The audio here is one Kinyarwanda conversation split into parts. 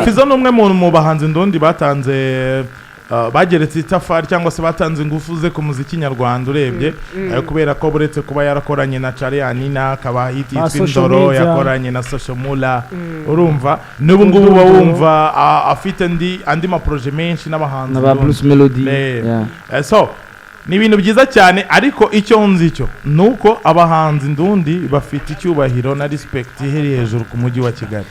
izo numwe mu bahanzi ndundi batanze bageretse itafari cyangwa se batanze ingufu ze ku muziki nyarwanda urebye kubera ko buretse kuba yarakoranye na Charianina akaba hititwa Indoro yakoranye na Social Mula urumva n'ubu ngubu bawumva afite andi ma projet menshi n'abahanzi na blues melody so ni ibintu byiza cyane ariko icyo nzi cyo nuko abahanzi ndundi bafite icyubahiro na respect heri hejuru ku mujyi wa Kigali.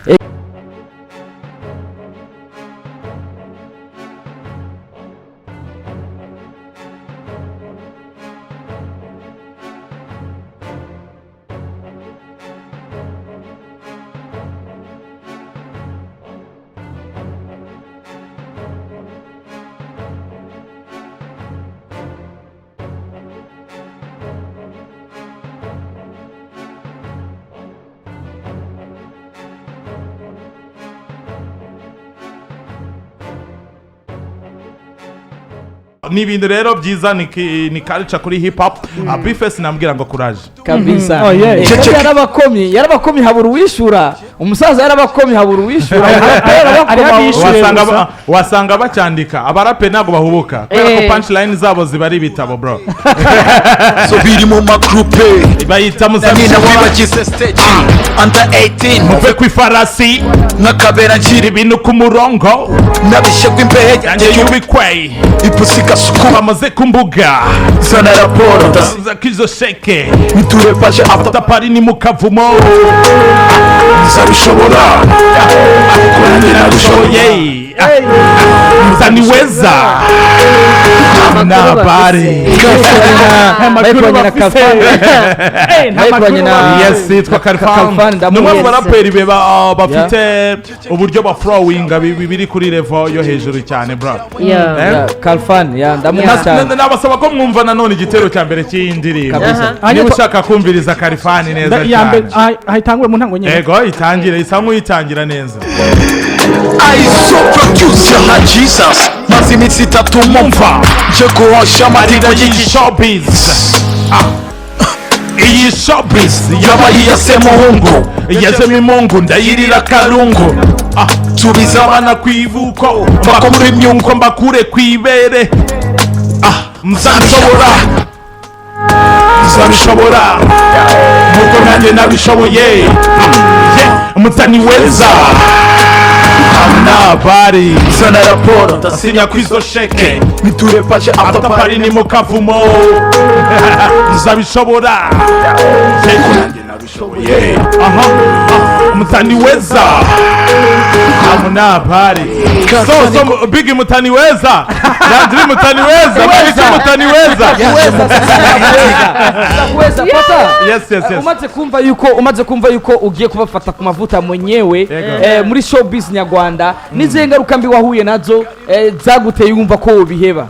Ni ibintu rero byiza ni culture kuri hip hop Bifes nambwira ngo courage kabisa yarabakomye habura uwishura umusaza yarabakomye habura uwishura wasanga bacyandika abarape ntago bahubuka kubera ko punchline zabo ziba ari bitabo bro so biri mu makrupe bayita muzamina wabakise stage under 18 muve ku ifarasi nkakabera nkiri ibintu ku murongo nabishegwa imbere yanjye yubikwei ipusika sukuma maze kumbuga sana raporo ndaza kizo sheke niturepaje after party ni mukavumo nzabishobora kurangira bishoboye mzaniweza na habari yes itwa Kalfan numwe mu baraperi bafite uburyo ba flowing biri kuri level yo hejuru cyane bro Kalfan ndamwita nabasaba ko mwumva nanone igitero cya mbere cy'indirimbo niba ushaka kumviriza Kalfan neza cyane ahitangwe mu ntango nyine yego itangire isanzwe yitangira neza I so produce ya Jesus maze iminsi itatu mumva nje guhosha amarira y'ishowbiz iyi showbiz yabaye iyase muhungu iyazemo imungu ndayirira karungu tubiza abana kwivuko mbakure imyungu mbakure kwibere mzabishobora nuko nanjye nabishoboye mutaniweza na habari sana raporo ndasinya kwizo sheke niturepaje after party ni mukavumo nzabishobora nanjye nabishoboye mutaniweza na habari so big mutaniweza yandri mutaniweza big mutaniweza umaze kumva yuko ugiye kubafata ku mavuta mwenyewe muri showbiz nyarwanda nize ngaruka mbi wahuye nazo zaguteye yumva ko ubiheba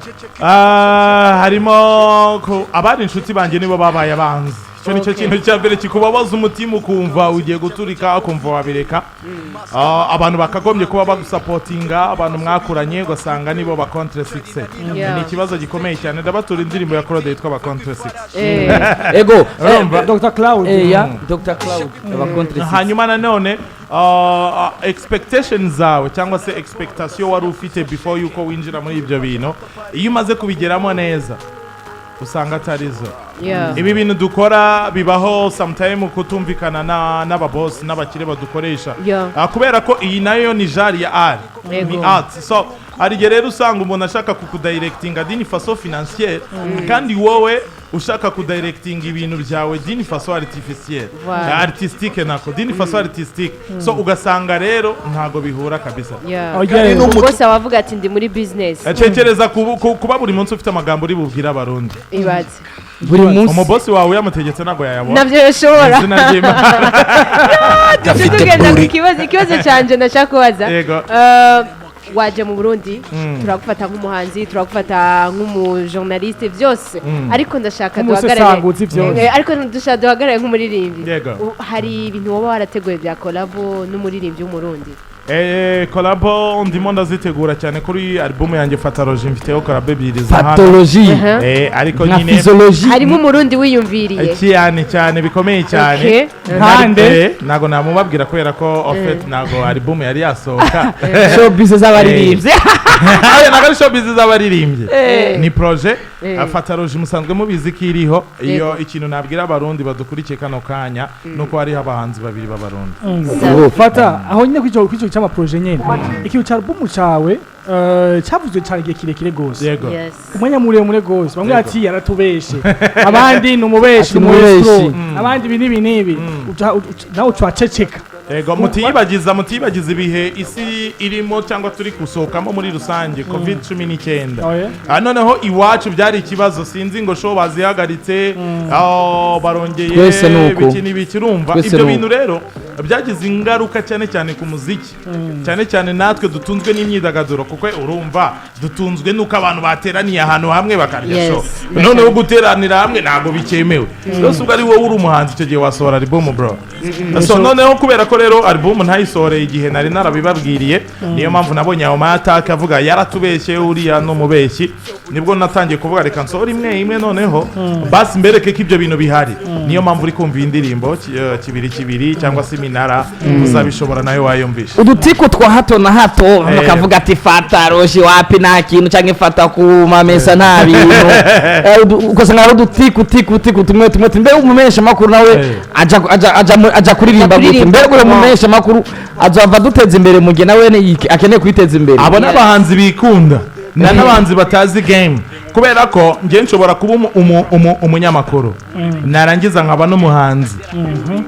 harimo ko abari inshuti banje nibo babaye abanzi cyo nicyo kintu cya mbere kikubabaza umutima ukumva ugiye guturika ukumva wabireka abantu bakagombye kuba bagusupportinga abantu mwakuranye ugasanga nibo ba contre 6 ni ikibazo gikomeye cyane ndabatura indirimbo ya Claude yitwa ba contre 6 ego Dr Cloud Dr Cloud ba contre 6 hanyuma nanone expectations zawe cyangwa se expectation wari ufite before yuko winjira muri ibyo bintu iyo umaze kubigeramo neza usanga atarizo ibi bintu dukora bibaho sometime kutumvikana n'ababoss n'abakire badukoresha kubera ko iyi nayo ni jari ya art ni art so arige rero usanga umuntu ashaka kukudirectinga dini façon financière kandi wowe ushaka kudirectinga ibintu byawe dini façon artificielle artistique nako dini façon artistique so ugasanga rero ntago bihura kabisa bose bavuga ati ndi muri business atekereza kuba buri munsi ufite amagambo uri bubwira abarundi ibaze buri munsi umubosi wawe yamutegetse nago yayabona navyo yashobora ikibazo cyanje ndashaka kubaza waje mu Burundi turagufata nk'umuhanzi turagufata nk'umujournaliste vyose ariko ndashaka duhagarare ariko ndashaka duhagarare nk'umuririmbyi hari ibintu woba warateguye bya collabo n'umuririmbyi w'umurundi Collabo ndimo ndazitegura cyane kuri album yanjye Fatalogy mfiteho collabo ebyiri za hano Fatology ariko na nyine physiology harimo umurundi wiyumviriye cyane bikomeye cyane Nkande nago namubabwira kubera ko ofet nago album yari yasohoka showbiz z'abaririmbyi nago showbiz z'abaririmbye ni projet Fatalogy musanzwe mubizi ko iriho iyo ikintu nabwira abarundi badukurikiye kano kanya nuko hari abahanzi babiri b'abarundi fata aho nyine kwico cyama projet nyene ikiyo cha album cawe cyavuzwe cyane gihe kirekire gose yego umwanya muremure gose bamwe ati yaratubeshe abandi numubeshi abandi binibi nawe twaceceka Ego mutibagiza ibihe isi irimo cyangwa turi gusohokamo muri rusange COVID-19 noneho iwacu byari ikibazo sinzi ngo show bazihagaritse barongeye biki urumva ibyo bintu rero byagize ingaruka cyane ku muziki cyane natwe dutunzwe n'imyidagaduro kuko urumva dutunzwe nuko abantu bateraniye ahantu hamwe bakarya show noneho guteranira hamwe ntago bikemewe rwose ubwo ari wowe uri umuhanzi icyo gihe wasohora album bro so noneho kubera ko rero album ntayisohoreye igihe nari narabibabwiriye niyo mpamvu nabonye aho mataka avuga yaratubeshye uriya no mubeshyi nibwo natangiye kuvuga reka nsohora imwe noneho basi mbereke ko ibyo bintu bihari niyo mpamvu uri kumva indirimbo kibiri cyangwa se iminara uzabishobora nayo wayumvisha udutiko twa hato na hato bakavuga ati Fatalogy wapi nta kintu cyangwa fata kumamesa nta bintu ugasanga ari udutiko tumwe mbe umumesha makuru nawe aja kuririmba gute mbere gure umumesha makuru azava duteza imbere mu gihe nawe akeneye kwiteza imbere abo n'abahanzi bikunda n'abahanzi batazi game kubera ko ngiye nshobora kuba umunyamakuru narangiza nkaba n'umuhanzi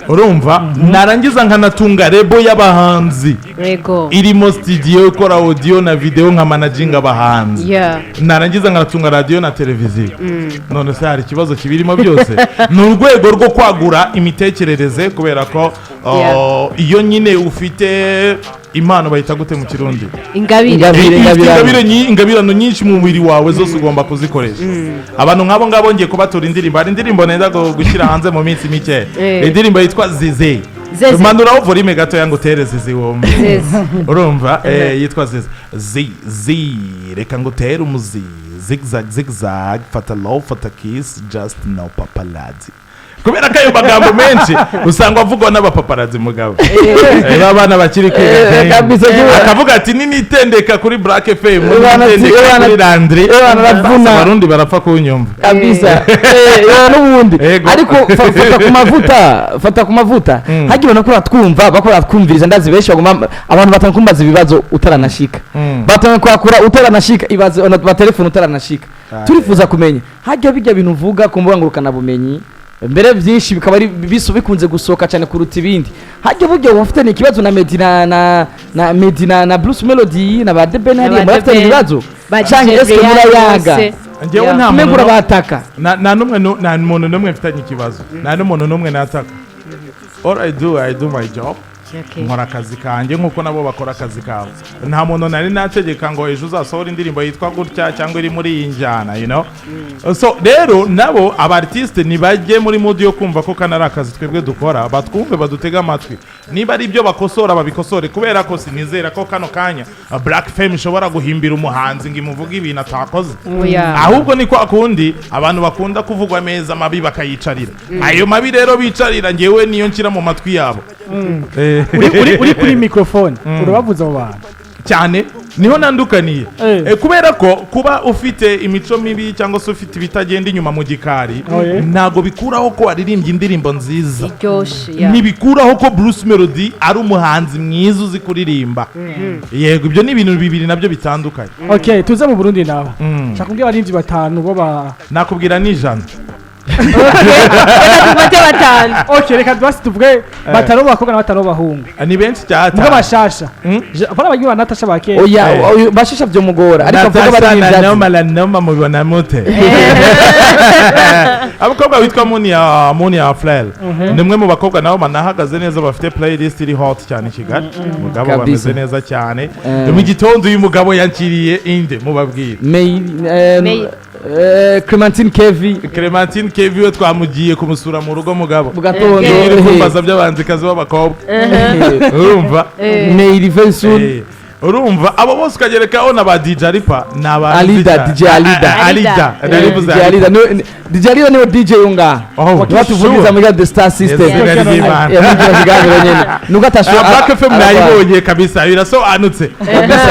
urumva narangiza nkanatunga rebo y'abahanzi irimo studio ikora audio na video nka managing abahanzi narangiza nkanatunga radio na televiziyo none se hari ikibazo kibirimo byose ni urwego rwo kwagura imitekerereze kubera ko iyo nyine ufite impano bahita gute mu kirundi ingabirano nyinshi mu mubiri wawe zose ugomba kuzikoresha abantu nk'abo ngabo ngiye kubatura indirimbo nenda gushyira hanze mu minsi mike indirimbo yitwa Zize manuraho volume gato yangu tere Zize wombi urumva yitwa Zize reka ngo tere umuzi zigzag fata low fata kiss just no paparazzi kubera ko ayo magambo menshi usanga avugwa n'abapaparazi mugabo abana bakiri kwiga akavuga ati ninitendeka kuri Black FM ninitendeka kuri Landry abarundi barapfa kunyumva kabisa n'ubundi ariko fata ku mavuta hagiye no kuratwumva bakora twumviriza ndazi benshi abantu batankumbaza ibibazo utaranashika batankwakura utaranashika ibaze ba telefone utaranashika turifuza kumenya hagiye bijya bintu uvuga ku mbuga ngurukana bumenyi mbere byinshi bikaba ari bikunze gusoka cyane kuruta ibindi hajye buryo ufite ni kibazo na Meddy na Bruce Melody na ba Deben hari murafite ibibazo cyane eske murayaga ngewe nta muntu bataka na muntu numwe mfitanye ikibazo na n'umuntu numwe nataka all I do my job nkora akazi kanjye nkuko nabo bakora akazi kabo nta muntu nari nategeka ngo ejo uzasohora indirimbo yitwa gutya cyangwa iri muri iyi njyana so rero nabo abartiste nibajye muri mood yo kumva ko kanari akazi twebwe dukora batwumve badutega amatwi niba ari ibyo bakosora babikosore kubera ko sinizera ko kano kanya Black FM ishobora guhimbira umuhanzi ngo imuvuge ibintu atakoze ahubwo ni kwa kundi abantu bakunda kuvugwa meza mabi bakayicarira ayo mabi rero bicarira ngewe niyo nshyira mu matwi yabo uri kuri microphone urabavuza abo bantu cyane niho nandukaniye kubera ko kuba ufite imico mibi cyangwa se ufite ibitagenda inyuma mu gikari ntago bikuraho ko waririmbye indirimbo nziza ntibikuraho ko Bruce Melody ari umuhanzi mwiza uzi kuririmba yego ibyo ni ibintu bibiri nabyo bitandukanye tuze mu Burundi nawe nshaka kumbwira abarinzi batanu bo nakubwira n'ijana reka twasi tuvuge bataro bakobwa na bataro bahungu ni benshi cyane muga bashasha apana bagiye banatasha bakeye bashasha byo mugora ariko avuga bari noma mubona mute abakobwa witwa Monia Flel nimwe mu bakobwa nabo manahagaze neza bafite playlist iri hot cyane i Kigali mugabo bameze neza cyane mu gitondo uyu mugabo yankiriye inde mubabwira Clementine Kevi we twamugiye kumusura mu rugo mugabo mu gatondo kumbaza by'abanzikazi b'abakobwa urumva Neil Vensun urumva abo bose ukagerekaho na ba DJ Alipa n'aba DJ Alida niwe DJ yunga watuvugiza muri the star system nuko atashobora Black FM nayibonye kabisa birasobanutse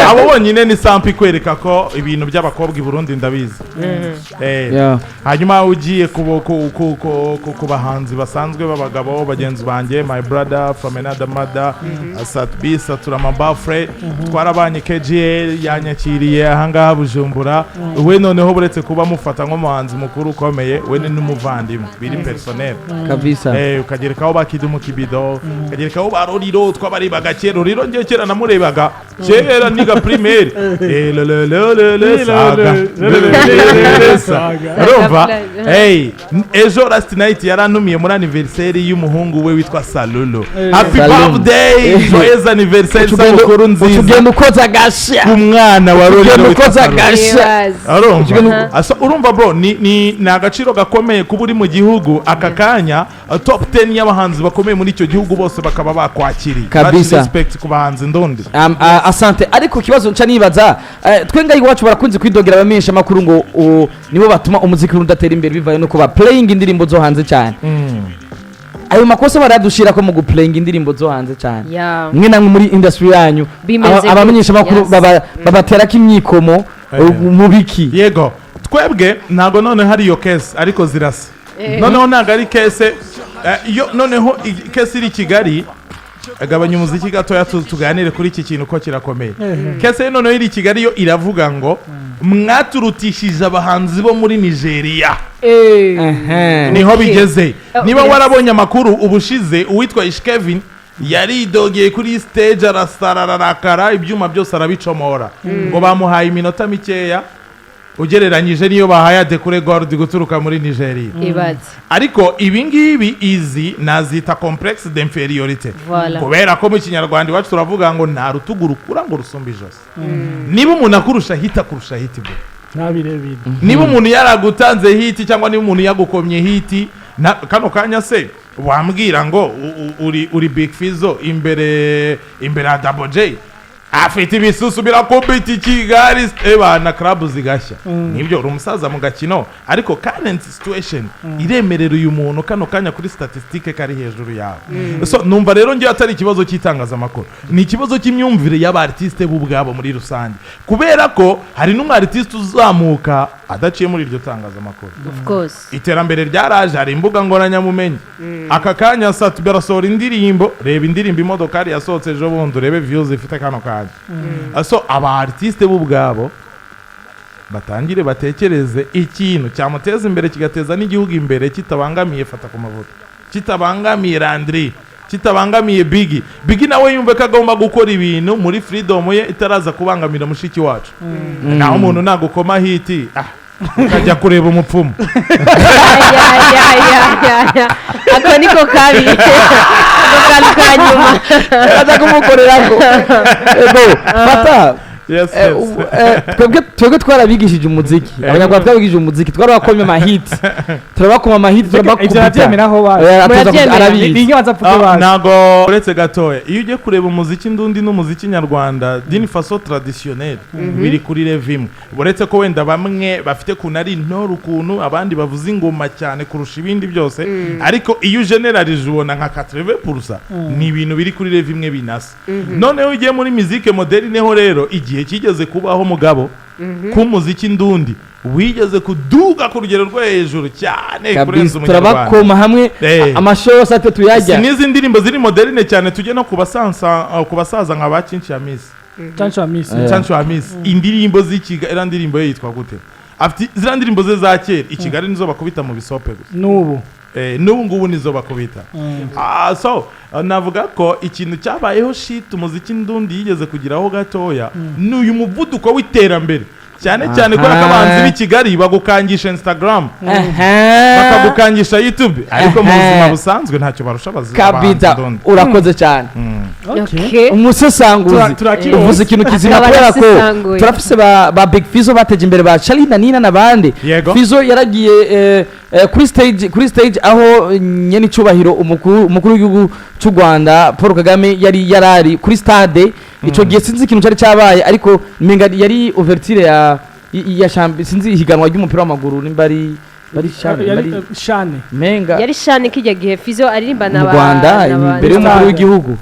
abo bonyine ni sample kwereka ko ibintu by'abakobwa i Burundi ndabizi hanyuma ugiye ku bahanzi basanzwe b'abagabo bagenzi banjye my brother from another mother Satbi Saturama Bafre twarabanye KGL yanyakiriye ahangaha Bujumbura we noneho buretse kuba mufata nk'umuhanzi mukuru ukomeye we ni n'umuvandimwe biri personnel kabisa ukagerekaho bakidumu kibido ukagerekaho baroriro twabaribaga kera riro ngiye kera namurebaga kera niga primaire urumva ejo last night yarantumiye muri anniversaire y'umuhungu we witwa Salolo happy birthday joyeux anniversaire sabukuru nziza ugenda ukoza gasha umwana wa Roriro ukoza gasha urumva bro ni agaciro gakomeye kuba uri mu gihugu aka kanya top 10 y'abahanzi bakomeye muri icyo gihugu bose bakaba bakwakiriye kabisa respect ku bahanzi ndondi asante ariko kibazo nca nibaza twenga iwacu barakunze kwidogera abamenyesha makuru ngo nibo batuma umuziki udatera imbere bivaye no kuba playing indirimbo zo hanze cyane ayo makosa baradushira ko mu guplaying indirimbo zo hanze cyane mwe namwe muri industry yanyu abamenyesha makuru babatera kimyikomo mu biki yego twebwe ntago none hari iyo case ariko zirasa noneho ntago ari case noneho case iri Kigali agabanya umuziki gatoya tuganire kuri iki kintu ko kirakomeye case noneho iri Kigali yo iravuga ngo mwaturutishije abahanzi bo muri Nigeria niho bigeze niba warabonye amakuru ubushize uwitwa Ishkevin yaridogeye kuri stage arasararakara ibyuma byose arabicomora ngo bamuhaye iminota mikeya ugereranyije niyo bahaye Dekure Gold guturuka muri Nigeria ariko ibi ngibi izi nazita complexe d'inferiorité kubera ko mu kinyarwanda iwacu turavuga ngo nta rutugu rukura ngo rusumba ijosi niba umuntu akurusha hita kurusha hiti bwo nabirebire niba umuntu yaragutanze hiti cyangwa niba umuntu yagukomye hiti kano kanya se wambwira ngo uri Big Fizzo imbere ya Double J afite ibisusu birakubita Kigali na club zigashya nibyo uri umusaza mu gakino ariko current situation iremerera uyu muntu kano kanya kuri statistique kari hejuru yawe so numva rero ngiye atari ikibazo cy'itangazamakuru ni ikibazo cy'imyumvire y'abartiste b'ubwabo muri rusange kubera ko hari n'umwartiste uzamuka adaciye muri iryo tangazamakuru of course iterambere ryaraje hari imbuga ngoranyamumenya aka kanya Satbi arasohora indirimbo reba indirimbo imodokari yasohotse ejo bundi urebe views ifite kano kanya so aba artiste b'ubwabo batangire batekereze ikintu cyamuteza imbere kigateza n'igihugu imbere kitabangamiye FATAKUMAVUTA kitabangamiye Landry kitabangamiye Biggie nawe yumve ko agomba gukora ibintu muri freedom ye itaraza kubangamira mushiki wacu naho umuntu nagukoma hiti ukajya kureba umupfumu ako niko kabi kanyuma aza kumukorera ko fata twebwe twarabigishije umuziki abanyarwanda twabigishije umuziki twarabakomye amahiti turabakoma amahiti turabakubita ntago uretse gatoya iyo ugiye kureba umuziki ndundi n'umuziki nyarwanda d'une façon traditionnelle biri kuri level imwe uretse ko wenda bamwe bafite kunari intore ukuntu abandi bavuza ingoma cyane kurusha ibindi byose ariko iyo generalije ubona nka 80% ni ibintu biri kuri level imwe binasa noneho ugiye muri musique moderne ho rero igihe kigeze kubaho mugabo ku muziki ndundi wigeze kuduga ku rugero rwo hejuru cyane kurenza umunyarwanda turabakoma hamwe amashow sate tuyajya nizi ndirimbo ziri moderne cyane tujye no kubasaza nka ba Chancho Amis indirimbo z'ikigali ndirimbo yitwa gute afite zira ndirimbo ze za kera ikigali nizo bakubita mu bisope gusa n'ubu ngubu nizo bakubita so navuga ko ikintu cyabayeho shit umuziki ndundi yigeze kugiraho gatoya n'uyu muvuduko w'iterambere cyane cyane ko abahanzi b'i Kigali bagukangisha Instagram bakagukangisha YouTube ariko mu buzima busanzwe ntacyo barusha kabita urakoze cyane umusesanguzi uvuze ikintu kizima kubera ko turafise ba Big Fizzo bateje imbere ba Charlie na Nina n'abandi Fizzo yaragiye kuri stage aho nyene icubahiro umukuru w'igihugu cy'u Rwanda Paul Kagame yarari kuri stade ico gihe sinzi ikintu cyari cyabaye ariko menga yari ouverture ya sinzi ihiganwa ry'umupira w'amaguru nimba ari shane menga yari shane kijya gihe Fizzo aririmba mu Rwanda imbere y'umukuru w'igihugu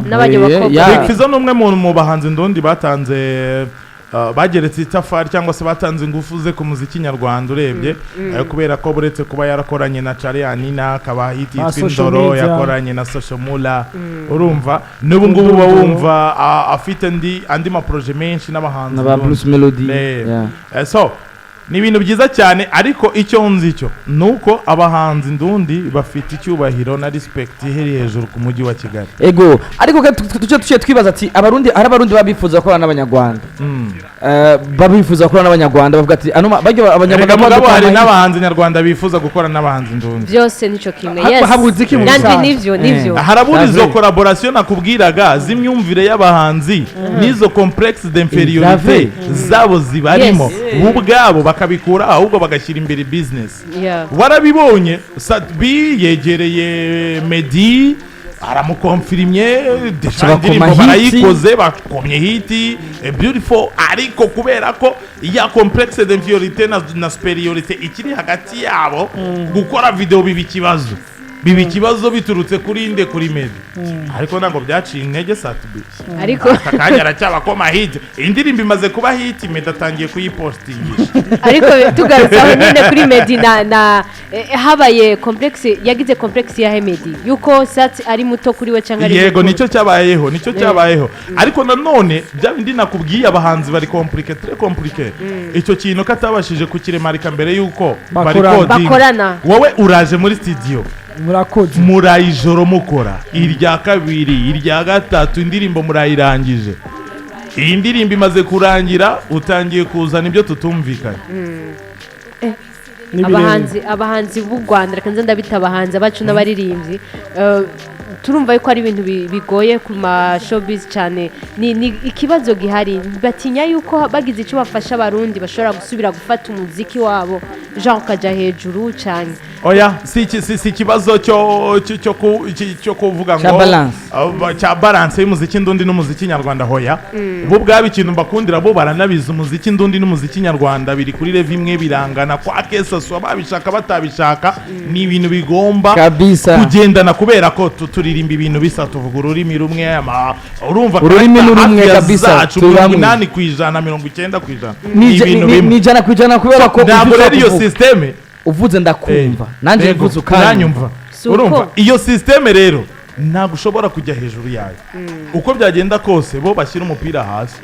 n'abanyabakobwa Big Fizzo n'umwe mu bahanzi ndondi batanze bageretse itafari cyangwa se batanze ingufu ze ku muziki nyarwanda urebye kubera ko buretse kuba yarakoranye na Charlie Nina akaba hiti Twindoro yakoranye na Social Mula urumva n'ubu ngubu bawumva afite andi ma projet menshi n'abahanzi na Blues Melody so ni ibintu byiza cyane ariko icyo nzi cyo nuko abahanzi ndundi bafite icyubahiro na respect iheri hejuru ku mujyi wa Kigali ego ariko tuce twibaza ati abarundi babifuza ko n'abanyarwanda babifuza ko n'abanyarwanda bavuga ati abanyarwanda hari n'abahanzi nyarwanda bifuza gukora n'abahanzi ndundi byose nico kimwe nivyo haraburizo collaboration nakubwiraga z'imyumvire y'abahanzi nizo complexe d'infériorité zabo zibarimo ubwabo bakabikura ahubwo bagashyira imbere business warabibonye Sadbi yegereye Meddy aramukonfirmye deshandirimbo barayikoze bakomye hiti beautiful ariko kubera ko ya complexe d'infériorité na supériorité ikiri hagati yabo gukora video bibi ikibazo biturutse kuri inde kuri Meddy ariko ntabwo byaciye intege Sadbi ariko akanya aracyabakoma hit indirimbo imaze kuba hit Meddy atangiye kuyipostingisha ariko tugarutse aho nyine kuri Meddy na habaye complexe yagize complexe ya Meddy yuko Sat ari muto kuri we cyangwa ari yego nicyo cyabayeho ariko nanone bya bindi nakubwiye abahanzi bari compliqué très compliqué icyo kintu katabashije kukiremarika mbere yuko bakorana wowe uraje muri studio murakoze murayijoro mukora irya kabiri irya gatatu indirimbo murayirangije iyi ndirimbo imaze kurangira utangiye kuzana ibyo tutumvikanye abahanzi b'u Rwanda reka nze ndabita abahanzi abacu n'abaririmbyi turumva yuko ari ibintu bigoye ku ma showbiz cyane ni ikibazo gihari batinya yuko bagize icyo bafasha abarundi bashobora gusubira gufata umuziki wabo genre kaja hejuru cyane oya si ikibazo cyo kuvuga ngo cya balance y'umuziki ndundi n'umuziki nyarwanda hoya bo bwaba ikintu mbakundira bo baranabiza umuziki ndundi n'umuziki nyarwanda biri kuri level imwe birangana kwa kesa so babishaka batabishaka ni ibintu bigomba kugendana kubera ko turirimba ibintu bisa tuvuga ururimi rumwe urumva ururimi n'urumwe kabisa 8% 90% ni ijana ku ijana kubera ko ntabwo rero iyo systeme uvuze ndakumva nanjye mvuze ukanyumva urumva iyo systeme rero ntabwo ushobora kujya hejuru yayo uko byagenda kose bo bashyira umupira hasi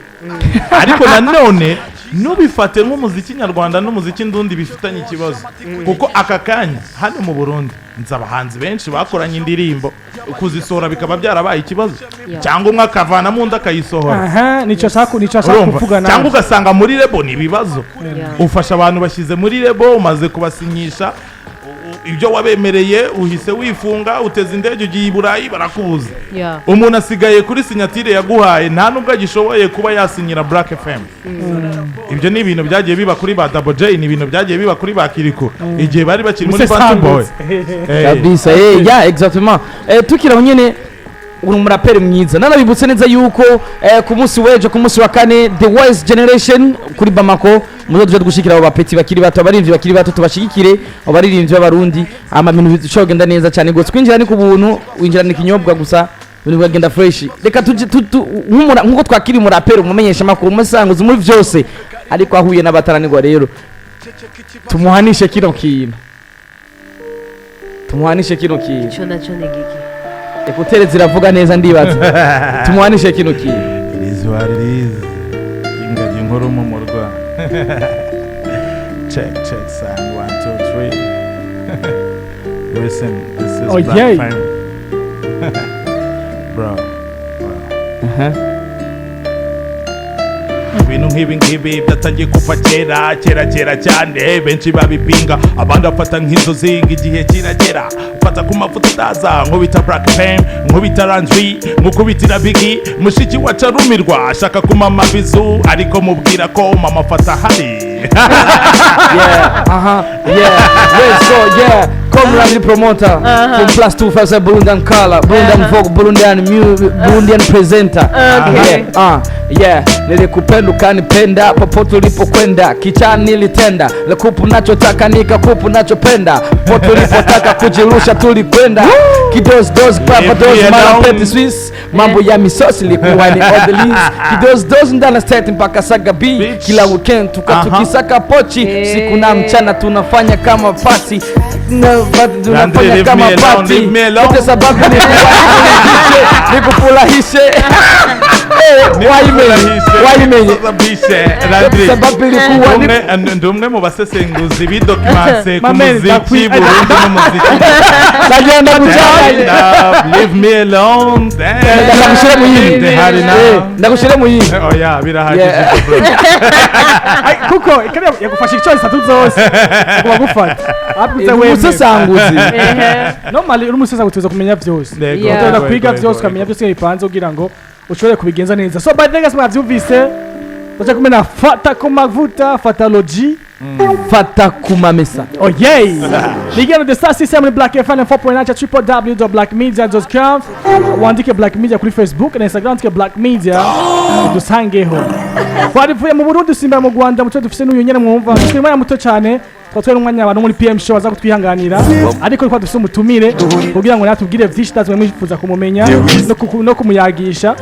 ariko nanone nubifate nk'umuziki nyarwanda n'umuziki ndundi bifitanye ikibazo kuko aka kanya hano mu Burundi nzi abahanzi benshi bakoranye indirimbo kuzisohora bikaba byarabaye ikibazo cyangwa umwe akavanamo undi akayisohora nico ashaka kuvuga cyangwa ugasanga muri lebo ni ibibazo ufasha abantu bashyize muri lebo umaze kubasinyisha ibyo wabemereye uhise wifunga uteze indege ugiye i Burayi barakubuza umuntu asigaye kuri sinyatire yaguhaye nta nubwo agishoboye kuba yasinyira Black FM ibyo ni ibintu byagiye biba kuri ba Double J ni ibintu byagiye biba kuri ba Kiriko igihe bari bakiri muri Bantu Boy kabisa exactement tukiraho nyene uri umuraperi mwiza nanabibutse neza yuko ku munsi wejo ku munsi wa kane The Wise Generation kuri Bamako muzo tuje gushikira abo bapeti bakiri bato abarinzi bakiri bato tubashigikire abarinzi b'abarundi ama bintu bishogenda neza cyane gose kwinjira ni ku buntu winjira ni kinyobwa gusa bintu bagenda fresh reka nkuko twakiri umuraperi umumenyesha makuru musanguze muri vyose ariko ahuye n'abataranirwa rero tumuhanishe kino kintu cyo naco ni giki ekutere ziravuga neza ndibaza tumuhanishe kino kintu rizwaririze ingagi nkuru mu murwa check sound 1 2 3 listen this is Black Fame bro ibintu nk'ibi ngibi byatangiye kuva kera cyane benshi babipinga abandi bafata nk'inzozi igihe kiragera fata ku mavuta ndaza nkubita Black Fame nkubita Ranjwi nkukubitira Biggie mushiki wa Carumirwa ashaka kumama bizu ariko mubwira ko mama fata hari Comrade promoter from plus 2 Burundian color, Burundian Vogue, Burundian presenter. Nilikupenda ukanipenda popote ulipokwenda, kichani nilitenda, likupu nachotaka nikakupu nachopenda, popote ulipotaka kujirusha tulikwenda, kidoz papa doz mara peti Swiss, mambo ya misosi likuwa ni all the list, kidoz ndana state mpaka Saga B, kila weekend tukisaka pochi, siku na mchana tunafanya kama party, tunafanya kama party, yote sababu nikufurahishe sababu ilikuwa ndi umwe mu basesenguzi bidokimanse ku muziki Burundi n'umuziki ndagenda kujya leave me alone ndagushire mu yindi oya birahagije kuko yagufasha icyo zitatu zose kubagufata umusesanguzi normally uri umusesanguzi uza kumenya byose uza kwiga byose ukamenya byose bipanze kugira ngo ushobore kubigenza neza. So by the way, mwavyumvise bacha kumena FATAKUMAVUTA, Fatalogy, FATAKUMAMESA. Oh yay! Ligano the Star System with Black FM 4.9 www.blackmedia.com. Wandike Black Media kuri Facebook na Instagram tike Black Media. Dusangeho. Twarivuye mu Burundi simba mu Rwanda mucyo dufise n'uyu nyene mwumva. Twimaya muto cyane. Twatwera umwanya abantu muri PM show baza kutwihanganira ariko kwa dufise umutumire kugira ngo natubwire vyinshi tazwe mwifuza kumumenya no kumuyagisha.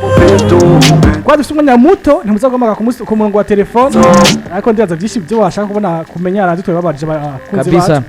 Kwa dufise umwanya muto ntimuzagomba ku murongo wa telefone ariko ndaza vyinshi byo washaka kubona kumenya aradutwe babaje bakunzi kabisa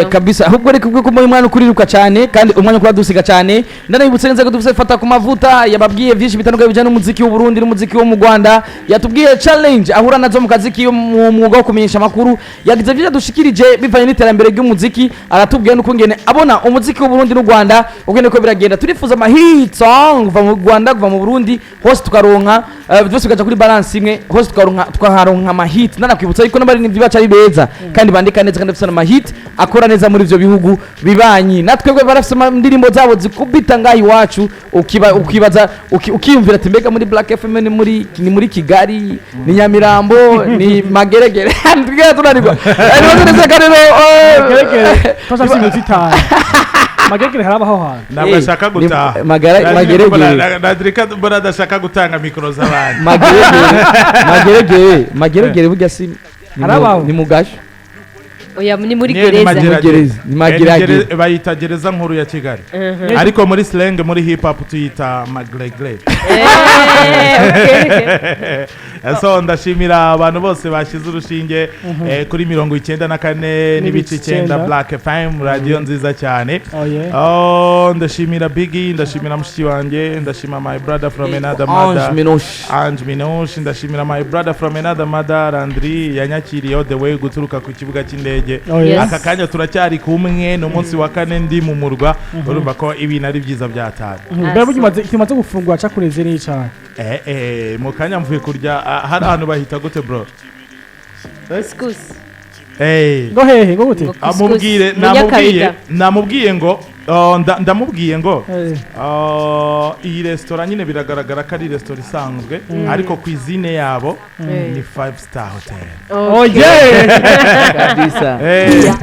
kabisa ahubwo reka kuko umwana ukuriruka cyane kandi umwanya ukora dusiga cyane ndanibutse neza ko dufise FATAKUMAVUTA yababwiye vyinshi bitandukanye bijana n'umuziki w'u Burundi n'umuziki wo mu Rwanda yatubwiye challenge ahura nazo mu kazi kiyo mu mwuga wo kumenyesha makuru yagize vyinshi dushikirije bivanye n'iterambere ry'umuziki aratubwiye nuko ngene abona umuziki w'u Burundi n'u Rwanda ugene ko biragenda turifuza ama hit song kuva mu Rwanda kuva mu Burundi hose tukaronka byose gacha kuri balance imwe hose tukaharonka ama hit nanakwibutsa yuko nabari n'ivyo baca ari beza kandi bandika neza kandi bafite ama hit akora neza muri ivyo bihugu bibanyi natwebwe barafite indirimbo zabo zikubita ngahi wacu ukibaza ukiyumvira ati mbega muri Black FM ni muri Kigali ni Nyamirambo ni Mageregere ndiga tunarigwa neza kanero Mageregere twashaka imizita Mageregere harabaho hantu ntabwo ashaka gutaha Mageregere nadrika mbona adashaka gutanga mikro z'abandi Mageregere burya si ni mugasho oya ni muri gereza ni Mageragere bayita gereza nkuru ya Kigali ariko muri slang muri hip hop tuyita Mageregere so ndashimira abantu bose bashize urushinge kuri 94 n'ibice 9 Black FM radio nziza cyane ndashimira Biggie ndashimira mushiki wanjye ndashimira my brother from another mother Ange Minosh ndashimira my brother from another mother Andri yanyakiriye the way guturuka ku kibuga cy'indege aka kanya turacyari kumwe no munsi wa kane ndi mu murwa urumva ko ibintu ari byiza byatari bebe kimaze gufungura cyakuneze n'icana mu kanya mvuye kurya hari ahantu bahita gute bro couscous ngo hehe ngo gute namubwiye ngo ndamubwiye ngo iyi restaurant nyine biragaragara ko ari restaurant isanzwe ariko cuisine yabo ni 5-star hotel kabisa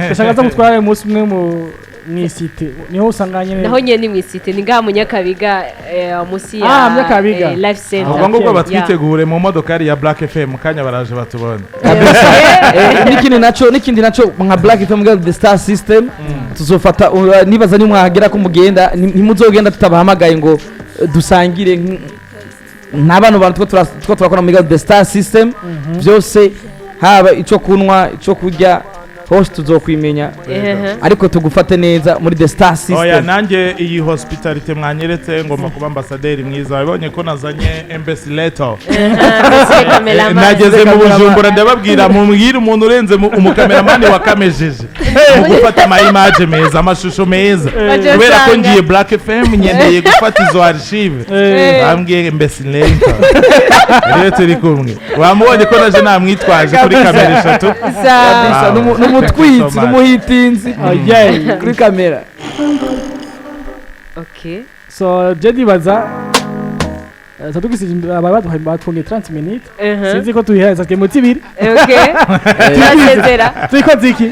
ndashaka gutwara umunsi umwe mu mwisite niho usanganye naho nyene mwisite ni ngaha munyakabiga musi ya Munyakabiga life center ubwo ngubwo batwitegure mu modokari ya Black FM kanya baraje batubona kabisa n'ikindi naco nka Black FM ga the Star System tuzofata nibaza ni mwahagera ko mugenda ntimuzogenda tutabahamagaye ngo dusangire n'abantu bantu two turakora mu the Star System byose haba ico kunwa ico kurya hose tuzokwimenya ariko tugufate neza muri the star system. Oya nanjye iyi hospitality mwanyeretse ngomba kuba ambassadeur mwiza wabonye ko nazanye embassy letter nageze mu Bujumbura ndababwira mumbwira umuntu urenze umukameramani wakamejeje mu gufata ama image meza amashusho meza kubera ko ngiye Black FM nyeneye gufata izo archive bambwiye embassy letter rero turi kumwe wamubonye ko naje namwitwaje kuri kamera eshatu n'umutwitsi n'umuhitinzi kuri kamera. Okay, so jadi baza tadukisi batwonge 30 minutes sinzi ko tuyiheza ke muti biri. okay, turasezera turiko ziki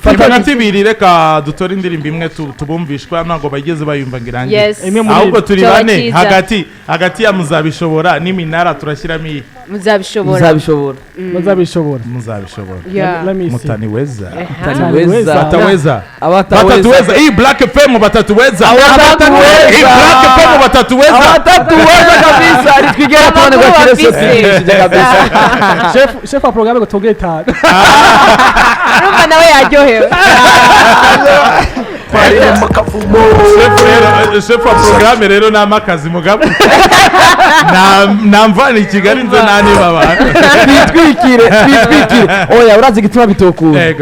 Fata ibiri reka dutore indirimbo imwe tubumvishwa ntago bageze bayumva ngirangiye ahubwo turi bane hagati ya muzabishobora n'iminara turashyiramo iyi muzabishobora mutaniweza abataweza iyi Black FM batatuweza kabisa ari twigera tubone kwa kirese kabisa chef wa programme gutogeta urumva nawe yaryohewe chef wa programme rero namakazi mugabo namvana Kigali nze nani baba twitwikire oya urazi gituma bitokura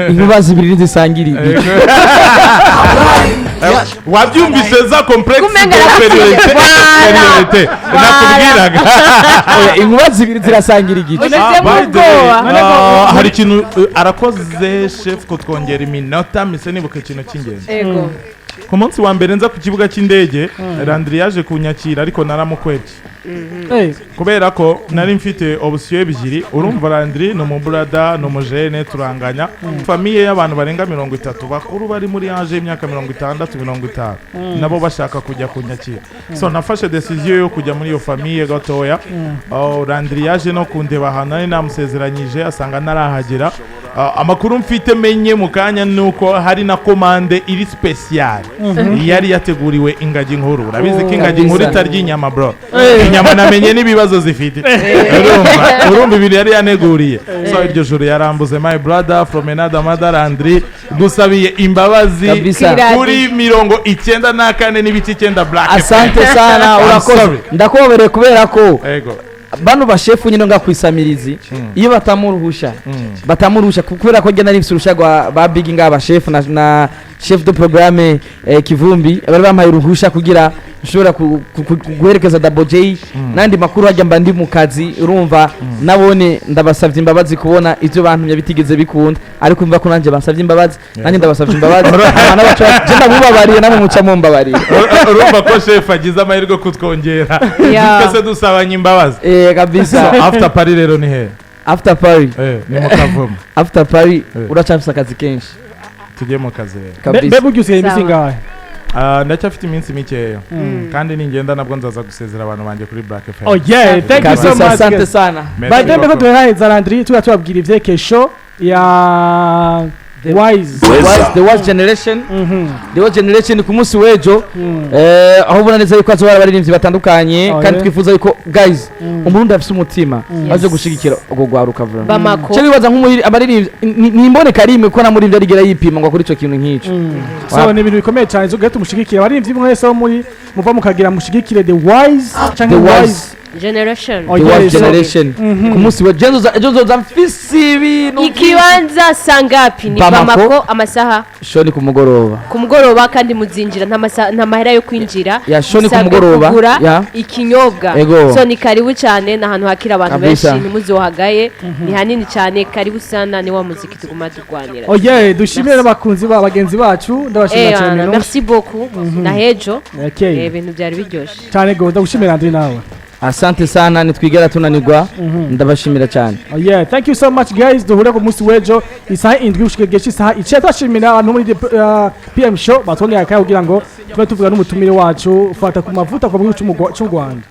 inkubazi ibiri zisangiriye wabyumvise za complexe superiorité nakubwiraga oya inkubazi ibiri zirasangira igice hari ikintu arakoze chef ko twongera iminota mise nibuka ikintu cy'ingenzi ku munsi wa mbere nza ku kibuga cy'indege Landry yaje kunyakira ariko naramukwebye kubera ko nari mfite option ebyiri urumva Landry no mu brada no mu jene turanganya famille y'abantu barenga 30 bakuru bari muri age y'imyaka 60-50 nabo bashaka kujya kunyakira so nafashe decision yo kujya muri iyo famille gatoya Landry yaje no kundeba hano namusezeranyije asanga narahagera amakuru mfite menye mu kanya nuko hari na commande iri special yari yateguriwe ingagi nkuru urabizi ko ingagi nkuru itarya inyama bro inyama namenye n'ibibazo zifite urumva ibintu yari yaneguriye so iryo joro yarambuze my brother from another mother Landry dusabiye imbabazi kuri 94 n'ibice 9 Black. Asante sana urakoze ndakobereye kubera ko bano bashefu nyine nga kwisamirizi iyo batamuruhusha kubera ko gena n'ifite urusha ba big ngaba chef na chef de programme Kivumbi bari bampaye uruhusha kugira ushobora guherekeza Double J nandi makuru hajya mba ndi mu kazi urumva nabone ndabasavye imbabazi kubona ivyo bantu bitigeze bikunda ariko umva ko nanje basavye imbabazi nanje ndabasavye imbabazi abana bacu genda mubabariye namwe muca mumbabariye urumva ko chef agize amahirwe kutwongera twese dusabanye imbabazi kabisa after party rero ni he after party ni mu Kavumu after party uracafisa akazi kenshi tujye mu kazi rero bebe ugiye imisi ngahe ndacyafite iminsi mikeya kandi ningenda nabwo nzaza gusezera abantu banje kuri Black FM. Oh yeah, thank you so much. Asante sana. By the way ko duheraheza Landry tubabwira ivyeke show ya The Wise Generation. The Wise Generation ku munsi wejo aho ubona neza yuko azobara baririmbyi batandukanye kandi twifuza yuko guys umurundi afise umutima aje gushigikira ugo gwaruka vuba. Cyo bibaza nk'umuri abaririmbyi nimboneka rimwe ko namuririmbyi arigera yipima ngo kuri ico kintu nk'ico. So ni ibintu bikomeye cyane zo gahita umushigikira abaririmbyi mwese bo muri muva mukagira mushigikire The Wise The Wise Generation. The Wise Generation. Ku munsi wa Jezo za mfisi ibintu. Ikibanza sangapi ni Bamako amasaha? Shoni ku mugoroba. Ku mugoroba kandi muzinjira nta mahera yo kwinjira. Ya shoni ku mugoroba. Ya ikinyobwa. So ni karibu cyane nahantu hakira abantu benshi nimuzohagaye ni hanini cyane karibu sana ni wa muziki tuguma turwanira. Oh yeah, dushimire abakunzi bagenzi bacu ndabashimira cyane. Merci beaucoup. Na hejo. Ibintu byari biryoshe. Cyane go ndagushimira Landry nawe. Asante sana nitwigera tunanirwa ndabashimira cyane. Oh yeah, thank you so much guys. Duhure ku munsi wejo isaha indwi ushigegesha isaha ice twashimira abantu muri PM show batongera akaye kugira ngo tube tuvuga n'umutumire wacu fata ku mavuta kwa mu cy'u Rwanda.